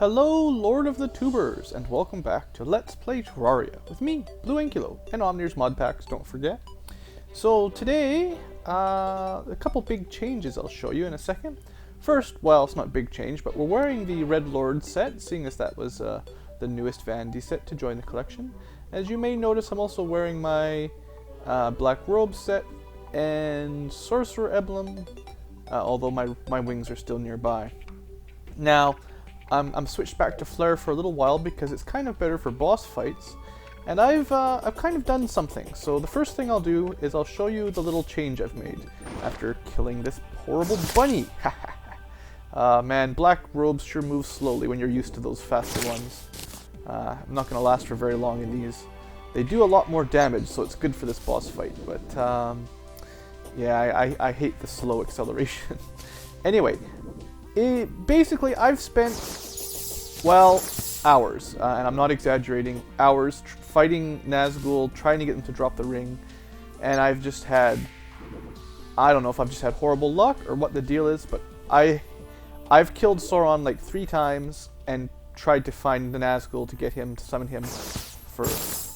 Hello, Lord of the Tubers, and welcome back to Let's Play Terraria with me, BlueAnkylo, and Omnir's Modpacks, don't forget. So today, a couple big changes I'll show you in a second. First, well, it's not a big change, but we're wearing the Red Lord set, seeing as that was the newest Vandy set to join the collection. As you may notice, I'm also wearing my Black Robe set and Sorcerer Emblem, although my wings are still nearby. Now, I'm switched back to Flare for a little while because it's kind of better for boss fights, and I've kind of done something. So the first thing I'll do is I'll show you the little change I've made after killing this horrible bunny. Man, Black Robes sure move slowly when you're used to those faster ones. I'm not going to last for very long in these. They do a lot more damage, so it's good for this boss fight, but yeah, I hate the slow acceleration. Anyway, basically, I've spent, well, hours, and I'm not exaggerating, hours fighting Nazgul, trying to get them to drop the ring, and I've just had, I don't know if I've just had horrible luck or what the deal is, but I've killed Sauron like 3 times and tried to find the Nazgul to get him, to summon him for,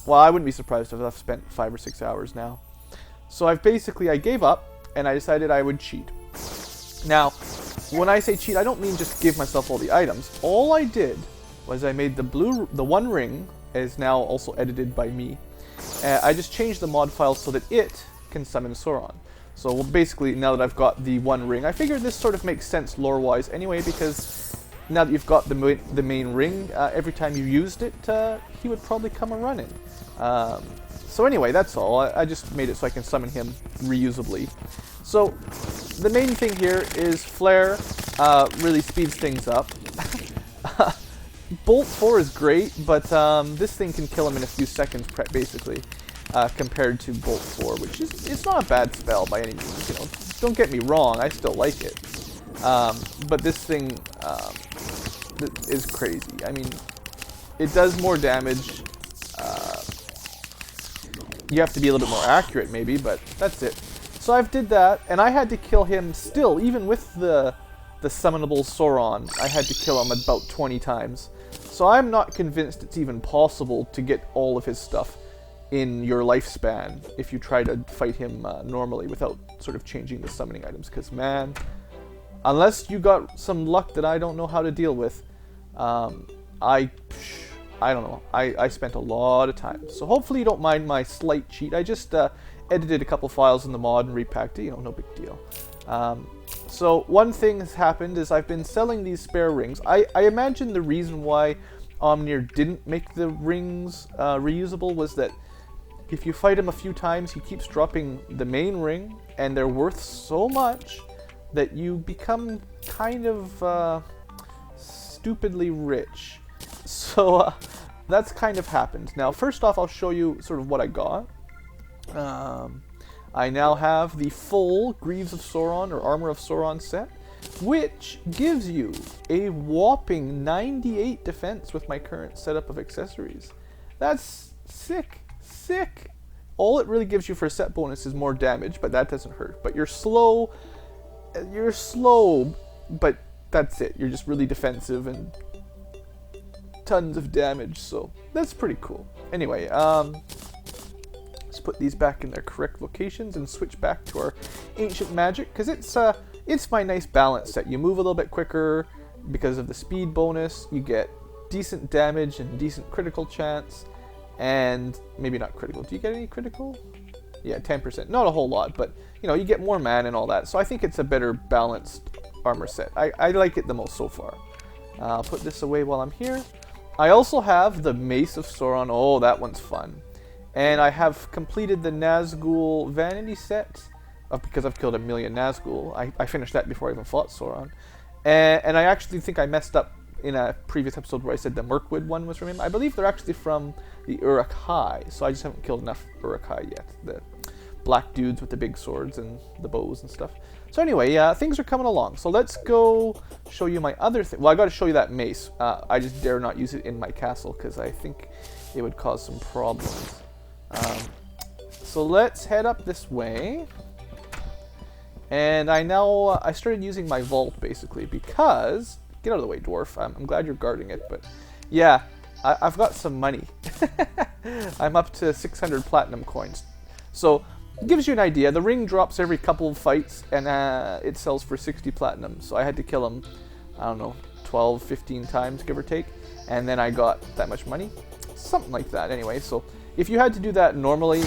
well, I wouldn't be surprised if I've spent 5 or 6 hours now. So I gave up, and I decided I would cheat. Now, when I say cheat, I don't mean just give myself all the items. All I did was I made the one ring, is now also edited by me. I just changed the mod file so that it can summon Sauron. So basically, now that I've got the one ring, I figured this sort of makes sense lore-wise anyway, because now that you've got the main ring, every time you used it, he would probably come a running. So anyway, that's all. I just made it so I can summon him reusably. So the main thing here is Flare really speeds things up. Bolt 4 is great, but this thing can kill him in a few seconds, basically, compared to Bolt 4, which is it's not a bad spell by any means. You know, don't get me wrong, I still like it, but this thing is crazy. I mean, it does more damage. You have to be a little bit more accurate, maybe, but that's it. So I've did that, and I had to kill him still, even with the summonable Sauron. I had to kill him about 20 times. So I'm not convinced it's even possible to get all of his stuff in your lifespan if you try to fight him normally without sort of changing the summoning items. Because, man, unless you got some luck that I don't know how to deal with, I don't know. I spent a lot of time. So hopefully you don't mind my slight cheat. I just edited a couple files in the mod and repacked it. You know, no big deal. So one thing has happened is I've been selling these spare rings. I imagine the reason why Omnir didn't make the rings reusable was that if you fight him a few times, he keeps dropping the main ring, and they're worth so much that you become kind of stupidly rich. So that's kind of happened. Now, first off, I'll show you sort of what I got. I now have the full Greaves of Sauron or Armor of Sauron set, which gives you a whopping 98 defense with my current setup of accessories. That's sick, sick. All it really gives you for a set bonus is more damage, but that doesn't hurt. But you're slow, but that's it. You're just really defensive and tons of damage, so that's pretty cool. Anyway, let's put these back in their correct locations and switch back to our ancient magic, because it's my nice balance set. You move a little bit quicker because of the speed bonus, you get decent damage and decent critical chance, and maybe not critical. Do you get any critical? Yeah, 10%. Not a whole lot, but you know, you get more mana and all that, so I think it's a better balanced armor set. I like it the most so far. I'll put this away while I'm here. I also have the Mace of Sauron. Oh, that one's fun. And I have completed the Nazgul vanity set, because I've killed 1,000,000 Nazgul. I finished that before I even fought Sauron. And I actually think I messed up in a previous episode where I said the Mirkwood one was from him. I believe they're actually from the Uruk-hai, so I just haven't killed enough Uruk-hai yet. The black dudes with the big swords and the bows and stuff. So anyway, things are coming along. So let's go show you my other thing. Well, I got to show you that mace. I just dare not use it in my castle because I think it would cause some problems. So let's head up this way. And I started using my vault basically because Get out of the way, dwarf. I'm glad you're guarding it, but yeah, I've got some money. I'm up to 600 platinum coins. So it gives you an idea. The ring drops every couple of fights, and it sells for 60 platinum. So I had to kill him, I don't know, 12, 15 times, give or take. And then I got that much money. Something like that, anyway. So if you had to do that normally,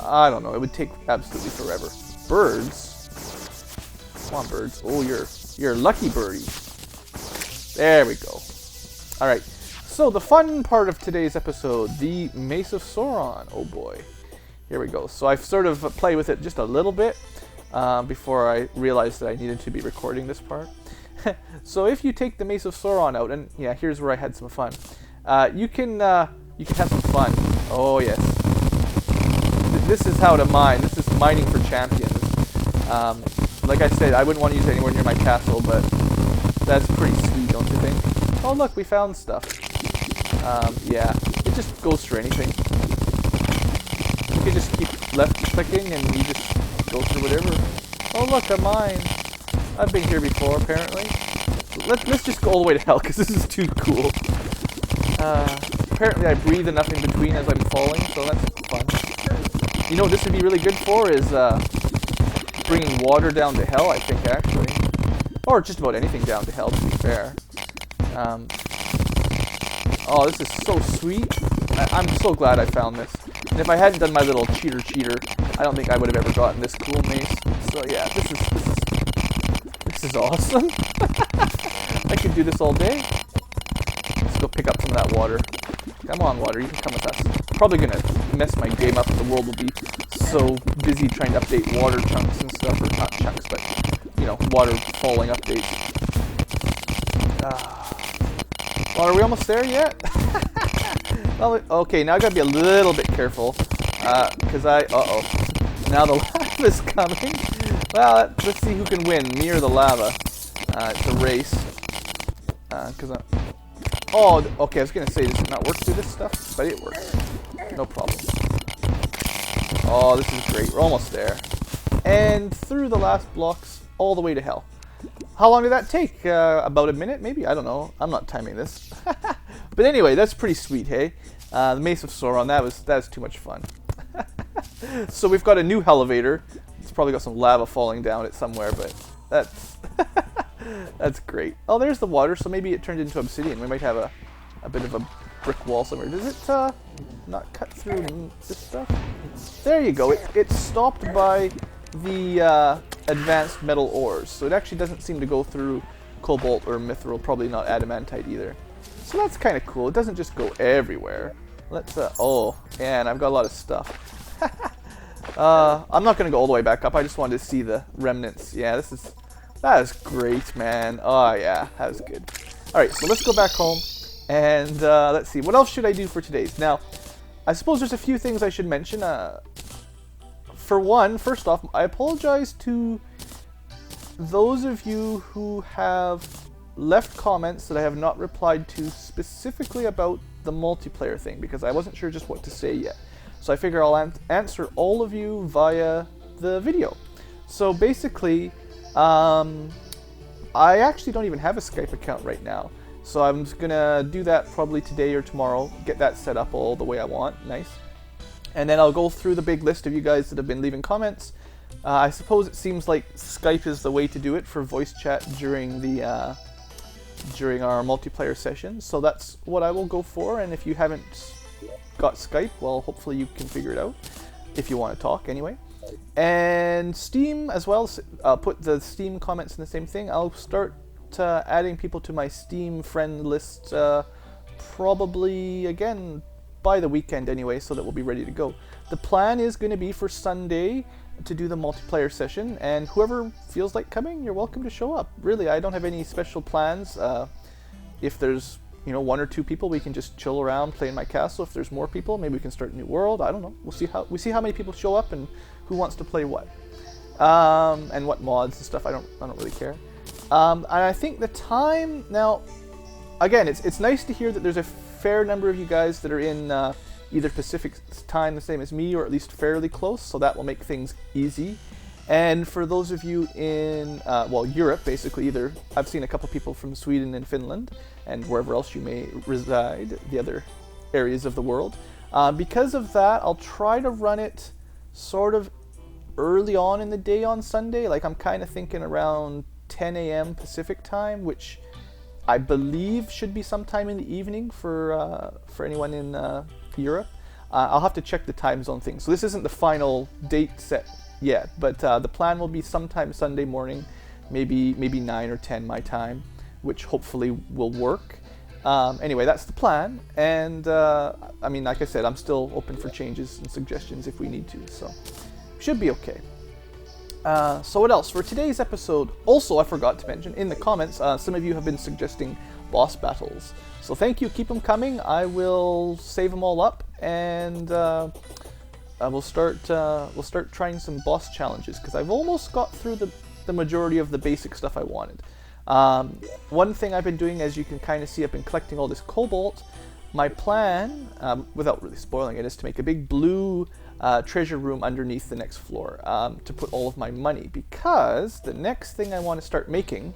I don't know, it would take absolutely forever. Birds? Come on, birds. Oh, you're a lucky birdie. There we go. Alright, so the fun part of today's episode, the Mace of Sauron. Oh boy. Here we go. So I've sort of played with it just a little bit before I realized that I needed to be recording this part. So if you take the Mace of Sauron out, and yeah, here's where I had some fun. You can have some fun. Oh yes. This is how to mine. This is mining for champions. Like I said, I wouldn't want to use it anywhere near my castle, but that's pretty sweet, don't you think? Oh look, we found stuff. Yeah, it just goes for anything. You can just keep left clicking and you just go through whatever. Oh look, a mine. I've been here before, apparently. Let's just go all the way to hell, because this is too cool. Apparently I breathe enough in between as I'm falling, so that's fun. You know what this would be really good for is bringing water down to hell, I think, actually. Or just about anything down to hell, to be fair. Oh, this is so sweet. I'm so glad I found this. And if I hadn't done my little cheater, I don't think I would have ever gotten this cool mace. So yeah, this is awesome. I could do this all day. Let's go pick up some of that water. Come on, water, you can come with us. Probably gonna mess my game up. The world will be so busy trying to update water chunks and stuff, or not chunks, but you know, water falling updates. Well, are we almost there yet? Well, okay, now I gotta be a little bit careful, because uh-oh. Now the lava's coming. Well, let's see who can win, me or the lava. It's a race. Oh, okay, I was gonna say, does it not work through this stuff? But it works. No problem. Oh, this is great. We're almost there. And through the last blocks, all the way to hell. How long did that take? About a minute, maybe? I don't know. I'm not timing this. But anyway, that's pretty sweet, hey? The Mace of Sauron, that was too much fun. So we've got a new elevator. It's probably got some lava falling down it somewhere, but that's that's great. Oh, there's the water, so maybe it turned into obsidian. We might have a bit of a brick wall somewhere. Does it not cut through this stuff? There you go. It's stopped by the advanced metal ores, so it actually doesn't seem to go through cobalt or mithril, probably not adamantite either. So that's kind of cool. It doesn't just go everywhere. Let's oh, and I've got a lot of stuff. I'm not going to go all the way back up. I just wanted to see the remnants. Yeah, that is great, man. Oh yeah, that was good. Alright, so let's go back home and let's see. What else should I do for today's? Now, I suppose there's a few things I should mention. For one, first off, I apologize to those of you who have left comments that I have not replied to specifically about the multiplayer thing, because I wasn't sure just what to say yet. So I figure I'll answer all of you via the video. So basically, I actually don't even have a Skype account right now. So I'm just gonna do that probably today or tomorrow, get that set up all the way I want. Nice. And then I'll go through the big list of you guys that have been leaving comments. I suppose it seems like Skype is the way to do it for voice chat during the during our multiplayer sessions. So that's what I will go for. And if you haven't got Skype, well, hopefully you can figure it out if you want to talk anyway. And Steam as well. I'll put the Steam comments in the same thing. I'll start adding people to my Steam friend list probably again by the weekend anyway, so that we'll be ready to go. The plan is going to be for Sunday to do the multiplayer session, and whoever feels like coming, you're welcome to show up. Really, I don't have any special plans. If there's, you know, one or two people, we can just chill around, play in my castle. If there's more people, maybe we can start a new world. I don't know. We'll see how many people show up and who wants to play what, and what mods and stuff. I don't really care. And I think the time now, again, it's nice to hear that there's a fair number of you guys that are in either Pacific time the same as me, or at least fairly close, so that will make things easy. And for those of you in, well, Europe, basically, either I've seen a couple people from Sweden and Finland, and wherever else you may reside, the other areas of the world. Because of that, I'll try to run it sort of early on in the day on Sunday. Like, I'm kind of thinking around 10 a.m. Pacific time, which I believe should be sometime in the evening for anyone in Europe. I'll have to check the time zone thing. So this isn't the final date set yet, but the plan will be sometime Sunday morning, maybe 9 or 10 my time, which hopefully will work. Anyway, that's the plan, and I mean, like I said, I'm still open for changes and suggestions if we need to, so should be okay. So what else? For today's episode, also I forgot to mention, in the comments, some of you have been suggesting boss battles. So thank you, keep them coming. I will save them all up, and we'll start trying some boss challenges, because I've almost got through the majority of the basic stuff I wanted. One thing I've been doing, as you can kind of see, I've been collecting all this cobalt. My plan, without really spoiling it, is to make a big blue treasure room underneath the next floor to put all of my money, because the next thing I want to start making,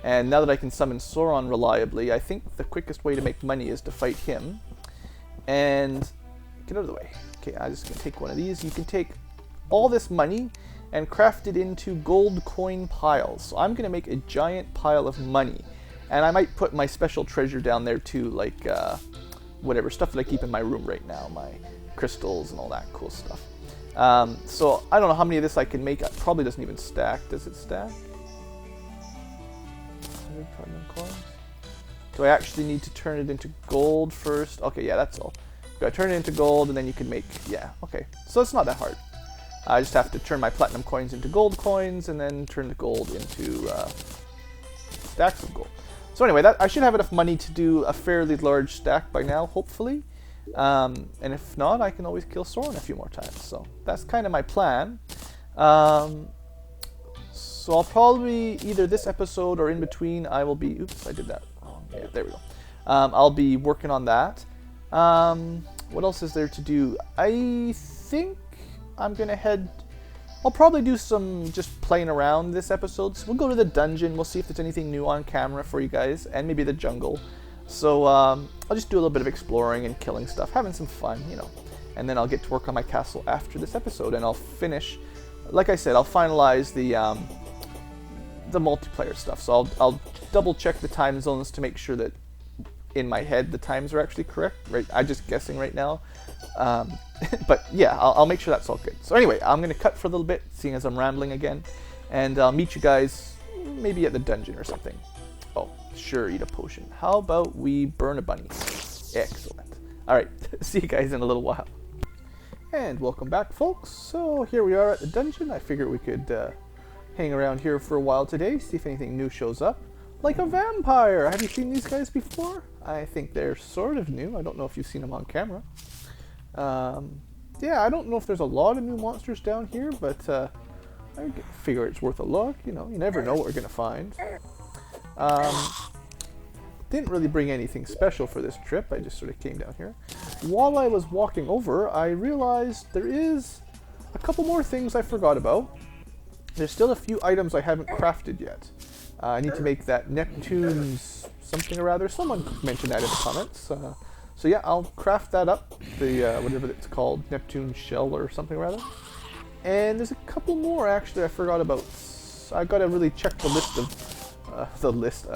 and now that I can summon Sauron reliably, I think the quickest way to make money is to fight him. And get out of the way. Okay, I'm just going to take one of these. You can take all this money and craft it into gold coin piles. So I'm going to make a giant pile of money. And I might put my special treasure down there too, like whatever stuff that I keep in my room right now, my crystals and all that cool stuff. So I don't know how many of this I can make. It probably doesn't even stack. Does it stack? 100 platinum coins. Do I actually need to turn it into gold first? Okay, yeah, that's all. You gotta turn it into gold, and then you can make, yeah, okay. So it's not that hard. I just have to turn my platinum coins into gold coins, and then turn the gold into stacks of gold. So anyway, I should have enough money to do a fairly large stack by now, hopefully. And if not, I can always kill Sauron a few more times. So that's kind of my plan. So I'll probably, either this episode or in between, I will be, oops, I did that wrong. Yeah, there we go. I'll be working on that. What else is there to do? I think I'm going to I'll probably do some just playing around this episode. So we'll go to the dungeon, we'll see if there's anything new on camera for you guys, and maybe the jungle. So I'll just do a little bit of exploring and killing stuff, having some fun, you know. And then I'll get to work on my castle after this episode, and I'll finish, like I said, I'll finalize the multiplayer stuff. So I'll double check the time zones to make sure that in my head the times are actually correct. Right, I'm just guessing right now. But yeah, I'll make sure that's all good. So anyway, I'm going to cut for a little bit, seeing as I'm rambling again, and I'll meet you guys maybe at the dungeon or something. Oh, sure, eat a potion. How about we burn a bunny? Excellent. Alright, see you guys in a little while. And welcome back, folks. So here we are at the dungeon. I figured we could hang around here for a while today, see if anything new shows up. Like a vampire! Have you seen these guys before? I think they're sort of new. I don't know if you've seen them on camera. Yeah, I don't know if there's a lot of new monsters down here, but I figure it's worth a look. You know, you never know what we're going to find. Didn't really bring anything special for this trip. I just sort of came down here. While I was walking over, I realized there is a couple more things I forgot about. There's still a few items I haven't crafted yet. I need to make that Neptune's something or other. Someone mentioned that in the comments. So yeah, I'll craft that up, the whatever it's called, Neptune shell or something or other. And there's a couple more actually I forgot about. I gotta really check the list of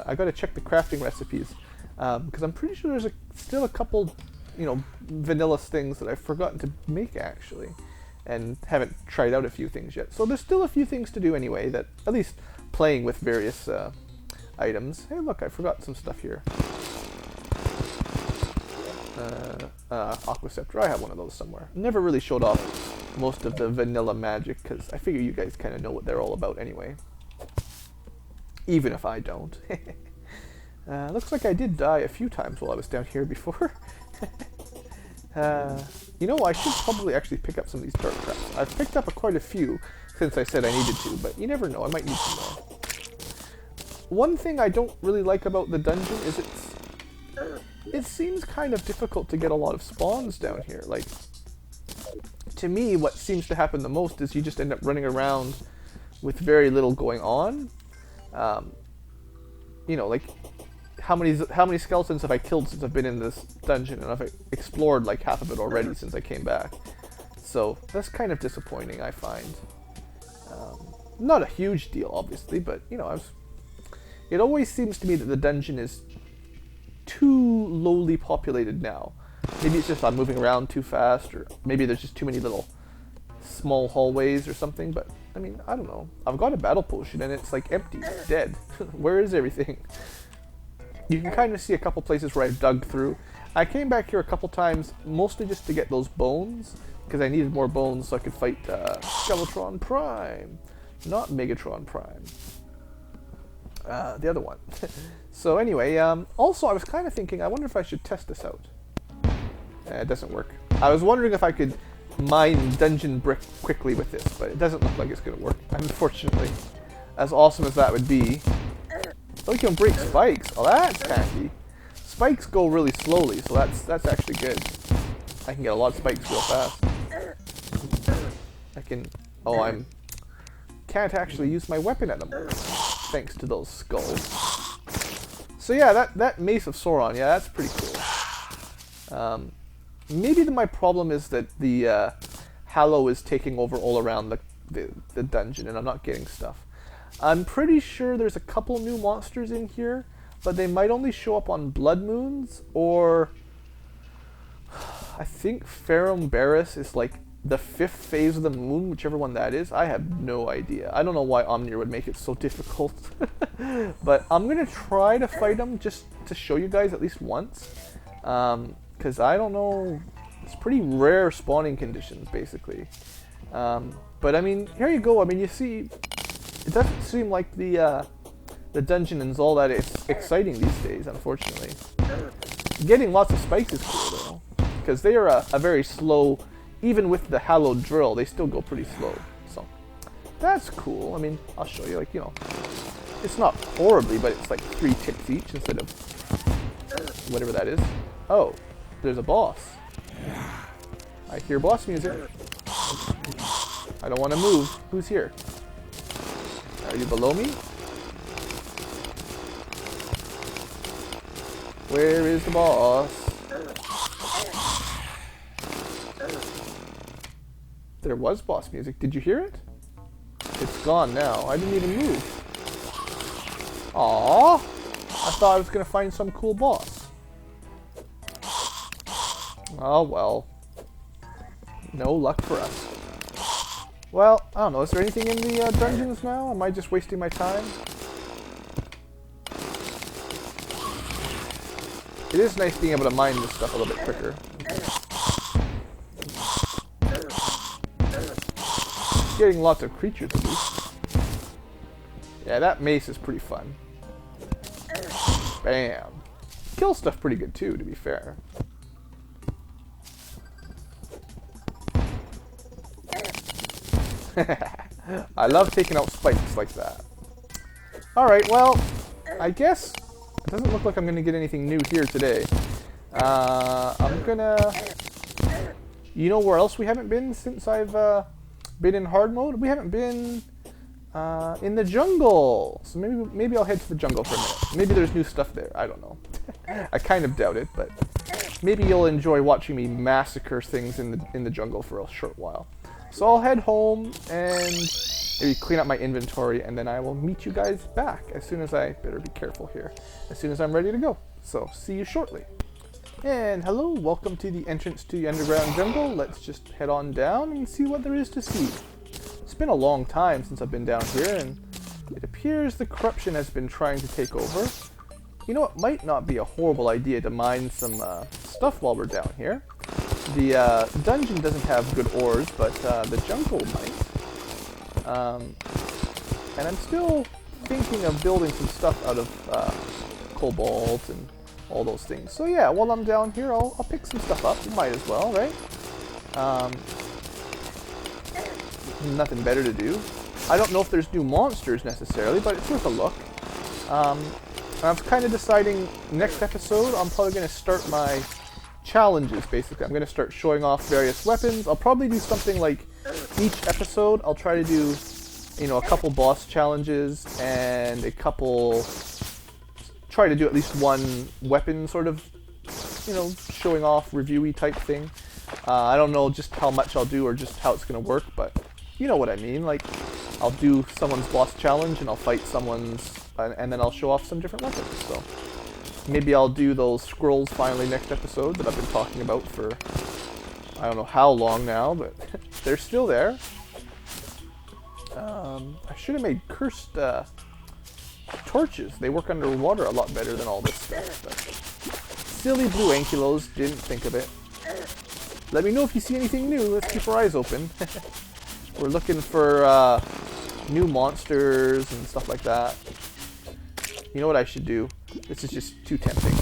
I gotta check the crafting recipes because I'm pretty sure there's still a couple, you know, vanilla things that I've forgotten to make actually, and haven't tried out a few things yet. So there's still a few things to do anyway. That at least playing with various items. Hey, look, I forgot some stuff here. Aqua Scepter. I have one of those somewhere. Never really showed off most of the vanilla magic because I figure you guys kind of know what they're all about anyway. Even if I don't. Looks like I did die a few times while I was down here before. You know, I should probably actually pick up some of these dark traps. I've picked up quite a few since I said I needed to, but you never know, I might need some more. One thing I don't really like about the dungeon is it seems kind of difficult to get a lot of spawns down here. Like, to me, what seems to happen the most is you just end up running around with very little going on. You know, like how many skeletons have I killed since I've been in this dungeon, and I've explored like half of it already since I came back. So that's kind of disappointing, I find. Not a huge deal, obviously, but you know, it always seems to me that the dungeon is too lowly populated now. Maybe it's just I'm moving around too fast, or maybe there's just too many little small hallways or something, but I mean, I don't know. I've got a battle potion and it's like empty, it's dead. Where is everything? You can kind of see a couple places where I've dug through. I came back here a couple times, mostly just to get those bones, because I needed more bones so I could fight Skeletron Prime, not Megatron Prime. The other one. So anyway, also I was kind of thinking, I wonder if I should test this out. It doesn't work. I was wondering if I could mine dungeon brick quickly with this, but it doesn't look like it's going to work, unfortunately. As awesome as that would be. Oh, you can break spikes. Oh, that's handy. Spikes go really slowly, so that's actually good. I can get a lot of spikes real fast. I can... Oh, can't actually use my weapon at the moment, thanks to those skulls. So yeah, that Mace of Sauron, yeah, that's pretty cool. Maybe my problem is that the Hallow is taking over all around the dungeon, and I'm not getting stuff. I'm pretty sure there's a couple new monsters in here, but they might only show up on blood moons, or I think Ferrum Barris is like the 5th phase of the moon, whichever one that is. I have no idea. I don't know why Omnir would make it so difficult. But I'm going to try to fight him just to show you guys at least once. Because I don't know, it's pretty rare spawning conditions, basically. But I mean, here you go. I mean, you see, it doesn't seem like the dungeon is all that exciting these days, unfortunately. Getting lots of spikes is cool, though. Because they are a very slow, even with the hallowed drill, they still go pretty slow. So, that's cool. I mean, I'll show you, like, you know, it's not horribly, but it's like 3 ticks each instead of whatever that is. Oh, there's a boss. I hear boss music. I don't want to move. Who's here? Are you below me? Where is the boss? There was boss music. Did you hear it? It's gone now. I didn't even move. Aww. I thought I was going to find some cool boss. Oh well. No luck for us. Well, I don't know. Is there anything in the dungeons now? Am I just wasting my time? It is nice being able to mine this stuff a little bit quicker. Getting lots of creatures at least. Yeah, that mace is pretty fun. Bam. Kill stuff pretty good too, to be fair. I love taking out spikes like that. Alright, well, I guess it doesn't look like I'm going to get anything new here today. I'm gonna... You know where else we haven't been since I've been in hard mode? We haven't been in the jungle. So maybe I'll head to the jungle for a minute. Maybe there's new stuff there. I don't know. I kind of doubt it, but maybe you'll enjoy watching me massacre things in the jungle for a short while. So I'll head home and maybe clean up my inventory, and then I will meet you guys back as soon as I better be careful here. As soon as I'm ready to go. So see you shortly. And hello, welcome to the entrance to the underground jungle. Let's just head on down and see what there is to see. It's been a long time since I've been down here, and it appears the corruption has been trying to take over. You know, it might not be a horrible idea to mine some stuff while we're down here. The dungeon doesn't have good ores, but the jungle might. And I'm still thinking of building some stuff out of cobalt and all those things. So yeah, while I'm down here, I'll pick some stuff up. Might as well, right? Nothing better to do. I don't know if there's new monsters necessarily, but it's worth a look. I'm kind of deciding next episode, I'm probably going to start my challenges, basically. I'm going to start showing off various weapons. I'll probably do something like each episode I'll try to do you know, a couple boss challenges and a couple, try to do at least one weapon sort of, you know, showing off reviewy type thing. I don't know just how much I'll do or just how it's going to work, but you know what I mean. Like, I'll do someone's boss challenge and I'll fight someone's, and then I'll show off some different weapons. So maybe I'll do those scrolls finally next episode that I've been talking about for I don't know how long now, but they're still there. I should have made cursed torches. They work underwater a lot better than all this stuff. But silly BlueAnkylos didn't think of it. Let me know if you see anything new. Let's keep our eyes open. We're looking for new monsters and stuff like that. You know what I should do? This is just too tempting.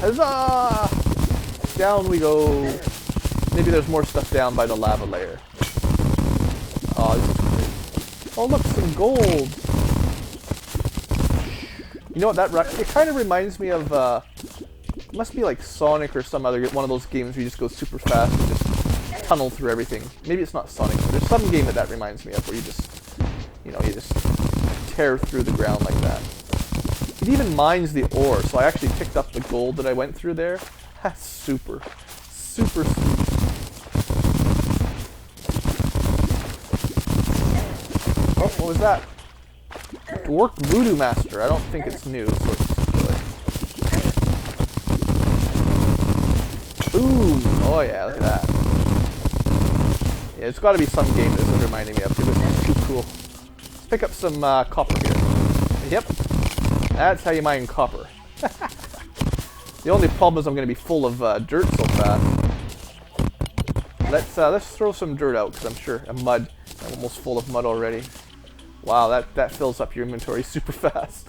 Huzzah! Down we go. Maybe there's more stuff down by the lava layer. Oh, this is great. Oh, look, some gold. You know what it kind of reminds me of, it must be like Sonic or some other one of those games where you just go super fast and just tunnel through everything. Maybe it's not Sonic, but there's some game that reminds me of where you just, you know, you just tear through the ground like that. It even mines the ore, so I actually picked up the gold that I went through there. That's super, super sweet. Oh, what was that? Dwarf Voodoo Master. I don't think it's new, so it's good. Ooh! Oh yeah, look at that. Yeah, it's got to be some game this is reminding me of, because it's too cool. Let's pick up some copper here. Yep. That's how you mine copper. The only problem is I'm going to be full of dirt so fast. Let's throw some dirt out, because I'm sure mud. I'm almost full of mud already. Wow, that fills up your inventory super fast.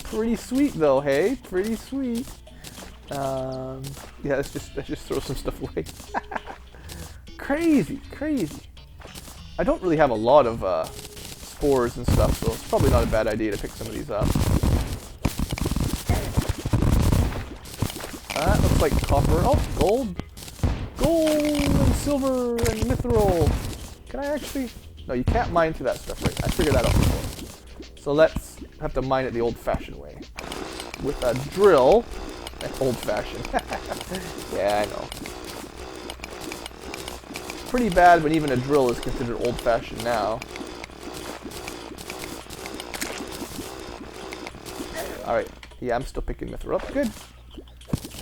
Pretty sweet though, hey? Pretty sweet. Yeah, let's just throw some stuff away. Crazy, crazy. I don't really have a lot of spores and stuff, so it's probably not a bad idea to pick some of these up. That looks like copper. Oh, gold. Gold and silver and mithril. Can I actually... No, you can't mine through that stuff, right? I figured that out before. So let's have to mine it the old-fashioned way. With a drill. Old-fashioned. Yeah, I know. Pretty bad when even a drill is considered old-fashioned now. Alright. Yeah, I'm still picking mithril up. Good.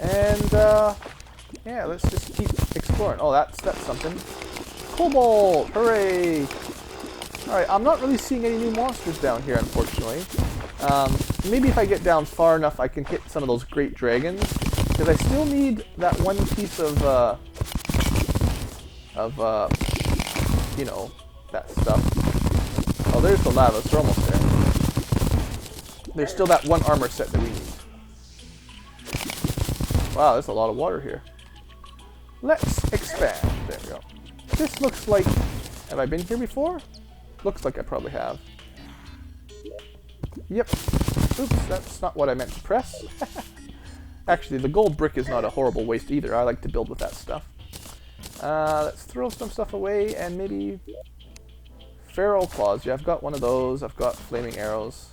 And, yeah, let's just keep exploring. Oh, that's something. Cobalt! Hooray! Alright, I'm not really seeing any new monsters down here, unfortunately. Maybe if I get down far enough, I can hit some of those great dragons. Because I still need that one piece of, you know, that stuff. Oh, there's the lava, so we're almost there. There's still that one armor set that we need. Wow, there's a lot of water here. Let's expand. There we go. This looks like... Have I been here before? Looks like I probably have. Yep. Oops, that's not what I meant to press. Actually, the gold brick is not a horrible waste either. I like to build with that stuff. Let's throw some stuff away and maybe... Feral claws. Yeah, I've got one of those. I've got flaming arrows.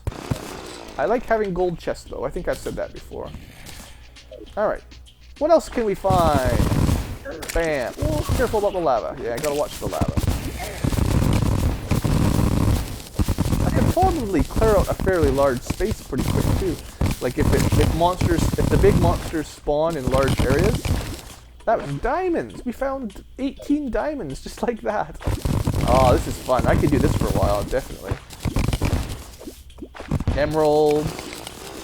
I like having gold chests, though. I think I've said that before. Alright. What else can we find? Bam. Oh, careful about the lava. Yeah, I gotta watch the lava. I can probably clear out a fairly large space pretty quick, too. Like, if the big monsters spawn in large areas... That was diamonds! We found 18 diamonds, just like that. Oh, this is fun. I could do this for a while, definitely. Emeralds.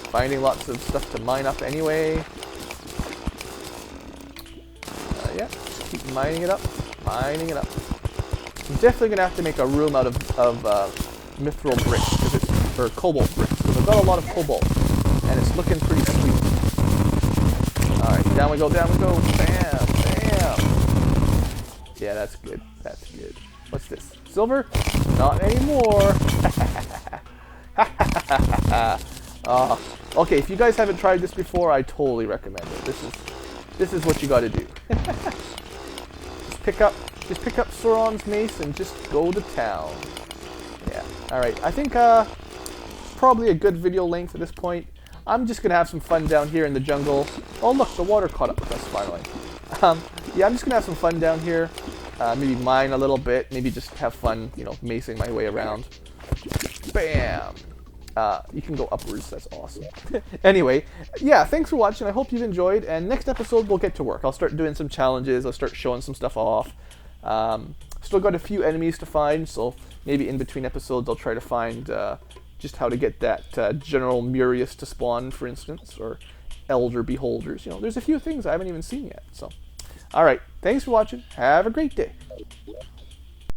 Finding lots of stuff to mine up anyway. Yeah, just keep mining it up. Mining it up. I'm definitely going to have to make a room out of mithril bricks, or cobalt bricks, because I've got a lot of cobalt. And it's looking pretty sweet. Alright, down we go, down we go. Bam, bam. Yeah, that's good. That's good. What's this? Silver? Not anymore. Okay, if you guys haven't tried this before, I totally recommend it. This is what you gotta do. Just pick up Sauron's mace and just go to town. Alright, I think probably a good video length at this point. I'm just going to have some fun down here in the jungle. Oh look, the water caught up with us finally. Yeah, I'm just going to have some fun down here. Maybe mine a little bit. Maybe just have fun, you know, macing my way around. Bam! You can go upwards. That's awesome. Anyway, yeah, thanks for watching. I hope you've enjoyed. And next episode, we'll get to work. I'll start doing some challenges. I'll start showing some stuff off. Still got a few enemies to find, so maybe in between episodes, I'll try to find just how to get that General Murius to spawn, for instance, or Elder Beholders. You know, there's a few things I haven't even seen yet. So, all right. Thanks for watching. Have a great day.